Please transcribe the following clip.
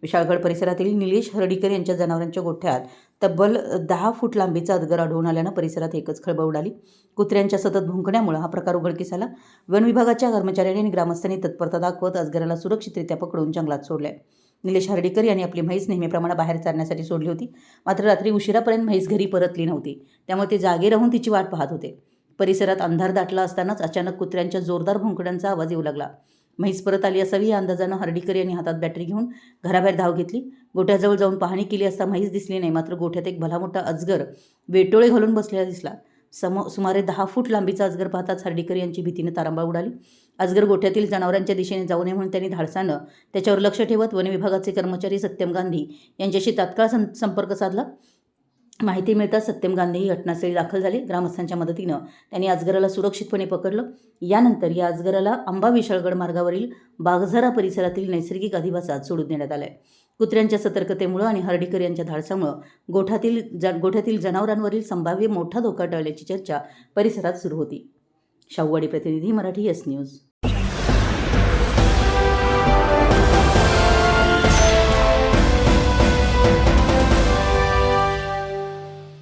विशाळगड परिसरातील निलेश हर्डीकर यांच्या जनावरांच्या गोठ्यात तब्बल 10 फूट लांबीचा अजगर आढळून आल्यानं परिसरात एकच खळबळ उडाली। कुत्र्यांच्या सतत भुंकण्यामुळे हा प्रकार उघडकीस आला। वन विभागाच्या कर्मचाऱ्यांनी आणि ग्रामस्थांनी तत्परता दाखवत अजगराला सुरक्षितरित्या पकडून जंगलात सोडले। निलेश हर्डीकर यांनी आपली म्हैस नेहमीप्रमाणे बाहेर चारण्यासाठी सोडली होती, मात्र रात्री उशिरापर्यंत म्हैस घरी परतली नव्हती, त्यामुळे ते जागे राहून तिची वाट पाहत होते। परिसरात अंधार दाटला असतानाच अचानक कुत्र्यांच्या जोरदार भुंकड्यांचा आवाज येऊ लागला। म्हैस परत आली असावी या अंदाजानं हर्डीकर यांनी हातात बॅटरी घेऊन घराबाहेर धाव घेतली। गोठ्याजवळ जाऊन पाहणी केली असता म्हैस दिसली नाही, मात्र गोठ्यात एक भला मोठा अजगर वेटोळे घालून बसलेला दिसला। सुमारे 10 फूट लांबीचा अजगर पाहताच हर्डीकर यांची भीतीने तारांबळ उडाली। अजगर गोठ्यातील जनावरांच्या दिशेने जाऊ नये म्हणून त्यांनी धाडसानं त्याच्यावर लक्ष ठेवत वन विभागाचे कर्मचारी सत्यम गांधी यांच्याशी तात्काळ संपर्क साधला। माहिती मिळताच सत्यम गांधी घटनास्थळी दाखल झाले। ग्रामस्थांच्या मदतीनं त्यांनी अजगराला सुरक्षितपणे पकडलं। यानंतर या अजगराला अंबा विशाळगड मार्गावरील बागझरा परिसरातील नैसर्गिक अधिवासात सोडून देण्यात आलंय। कुत्र्यांच्या सतर्कतेमुळे आणि हर्डीकर यांच्या धाडसामुळे गोठ्यातील जनावरांवरील संभाव्य मोठा धोका टळल्याची चर्चा परिसरात सुरू होती। शाहूवाडी प्रतिनिधी, मराठी एस न्यूज।